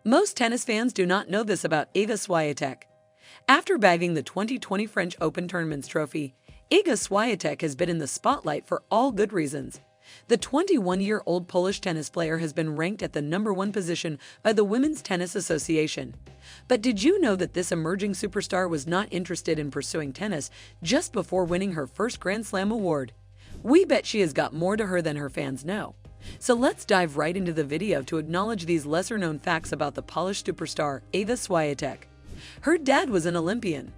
Most tennis fans do not know this about Iga Świątek. After bagging the 2020 French Open Tournament's trophy, Iga Świątek has been in the spotlight for all good reasons. The 21-year-old Polish tennis player has been ranked at the #1 position by the Women's Tennis Association. But did you know that this emerging superstar was not interested in pursuing tennis just before winning her first Grand Slam award? We bet she has got more to her than her fans know. So let's dive right into the video to acknowledge these lesser-known facts about the Polish superstar Iga Świątek. Her dad was an Olympian.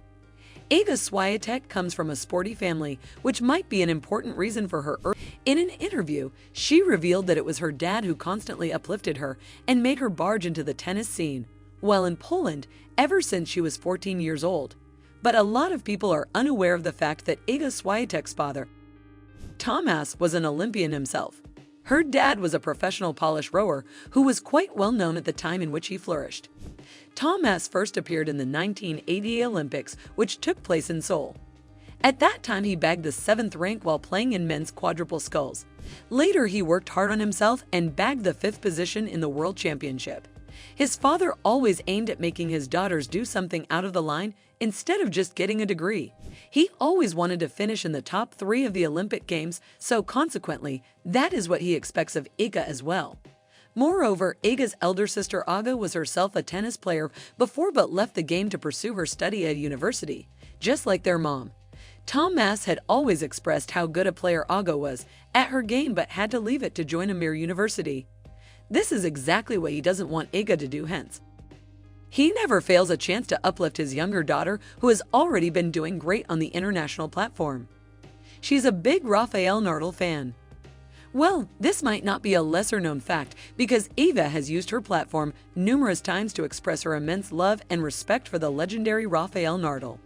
Iga Świątek comes from a sporty family, which might be an important reason for her. In an interview, she revealed that it was her dad who constantly uplifted her and made her barge into the tennis scene, while in Poland, ever since she was 14 years old. But a lot of people are unaware of the fact that Iga Świątek's father, Tomasz, was an Olympian himself. Her dad was a professional Polish rower who was quite well known at the time in which he flourished. Tomasz first appeared in the 1980 Olympics, which took place in Seoul. At that time, he bagged the 7th rank while playing in men's quadruple sculls. Later, he worked hard on himself and bagged the 5th position in the World Championship. His father always aimed at making his daughters do something out of the line instead of just getting a degree. He always wanted to finish in the top 3 of the Olympic Games, so consequently, that is what he expects of Iga as well. Moreover, Iga's elder sister Iga was herself a tennis player before but left the game to pursue her study at university, just like their mom. Tomasz had always expressed how good a player Iga was at her game but had to leave it to join a mere university. This is exactly what he doesn't want Iga to do, hence he never fails a chance to uplift his younger daughter, who has already been doing great on the international platform. She's a big Rafael Nadal fan. Well, this might not be a lesser-known fact because Iga has used her platform numerous times to express her immense love and respect for the legendary Rafael Nadal.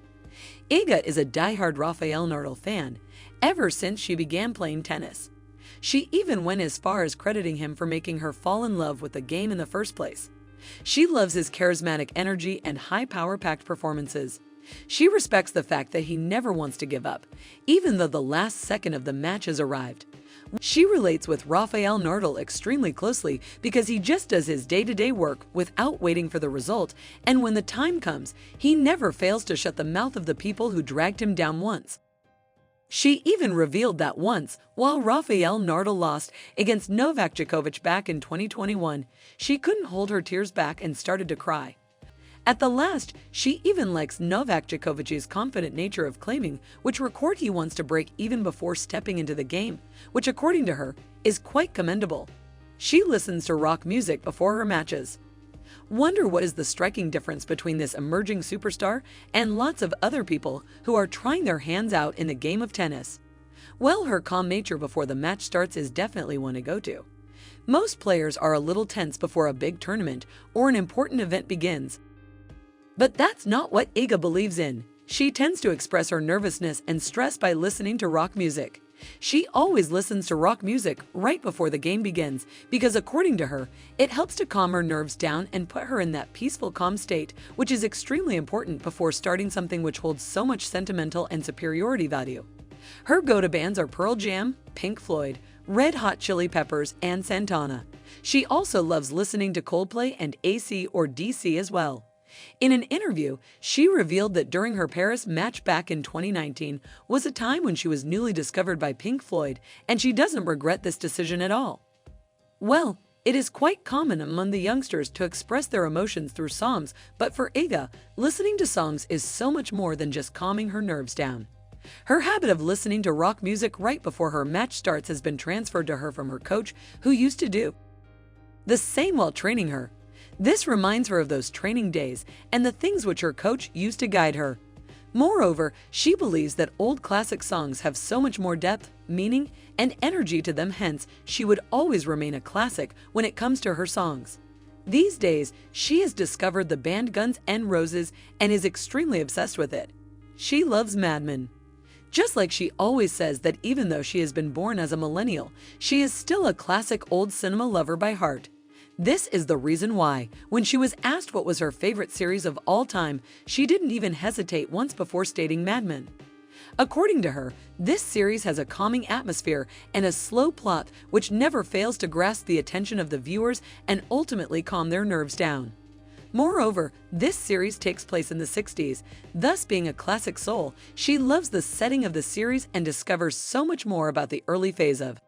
Iga is a die-hard Rafael Nadal fan ever since she began playing tennis. She even went as far as crediting him for making her fall in love with the game in the first place. She loves his charismatic energy and high power-packed performances. She respects the fact that he never wants to give up, even though the last second of the match has arrived. She relates with Rafael Nadal extremely closely because he just does his day-to-day work without waiting for the result, and when the time comes, he never fails to shut the mouth of the people who dragged him down once. She even revealed that once, while Rafael Nadal lost against Novak Djokovic back in 2021, she couldn't hold her tears back and started to cry. At the last, she even likes Novak Djokovic's confident nature of claiming which record he wants to break even before stepping into the game, which according to her, is quite commendable. She listens to rock music before her matches. Wonder what is the striking difference between this emerging superstar and lots of other people who are trying their hands out in the game of tennis? Well, her calm nature before the match starts is definitely one to go to. Most players are a little tense before a big tournament or an important event begins. But that's not what Iga believes in. She tends to express her nervousness and stress by listening to rock music. She always listens to rock music right before the game begins because, according to her, it helps to calm her nerves down and put her in that peaceful, calm state, which is extremely important before starting something which holds so much sentimental and superiority value. Her go-to bands are Pearl Jam, Pink Floyd, Red Hot Chili Peppers, and Santana. She also loves listening to Coldplay and AC/DC as well. In an interview, she revealed that during her Paris match back in 2019 was a time when she was newly discovered by Pink Floyd, and she doesn't regret this decision at all. Well, it is quite common among the youngsters to express their emotions through songs, but for Iga, listening to songs is so much more than just calming her nerves down. Her habit of listening to rock music right before her match starts has been transferred to her from her coach, who used to do the same while training her. This reminds her of those training days and the things which her coach used to guide her. Moreover, she believes that old classic songs have so much more depth, meaning, and energy to them, hence, she would always remain a classic when it comes to her songs. These days, she has discovered the band Guns N' Roses and is extremely obsessed with it. She loves Mad Men. Just like she always says that even though she has been born as a millennial, she is still a classic old cinema lover by heart. This is the reason why, when she was asked what was her favorite series of all time, she didn't even hesitate once before stating Mad Men. According to her, this series has a calming atmosphere and a slow plot which never fails to grasp the attention of the viewers and ultimately calm their nerves down. Moreover, this series takes place in the 60s, thus being a classic soul. She loves the setting of the series and discovers so much more about the early phase of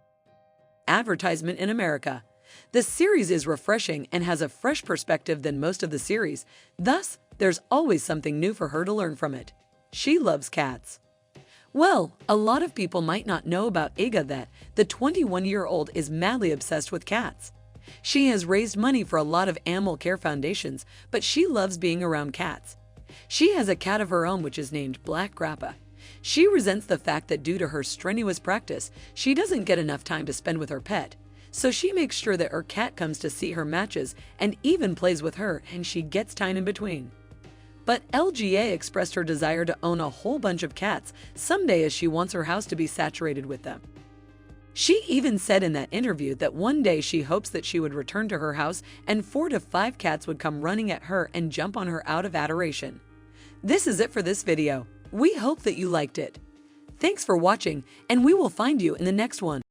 advertisement in America. The series is refreshing and has a fresh perspective than most of the series, thus there's always something new for her to learn from it. She loves cats. Well, a lot of people might not know about Iga that the 21-year-old is madly obsessed with cats. She has raised money for a lot of animal care foundations, but she loves being around cats. She has a cat of her own which is named Black Rafa. She resents the fact that due to her strenuous practice, she doesn't get enough time to spend with her pet. So she makes sure that her cat comes to see her matches and even plays with her, and she gets time in between. But LGA expressed her desire to own a whole bunch of cats someday as she wants her house to be saturated with them. She even said in that interview that one day she hopes that she would return to her house and 4 to 5 cats would come running at her and jump on her out of adoration. This is it for this video. We hope that you liked it. Thanks for watching, and we will find you in the next one.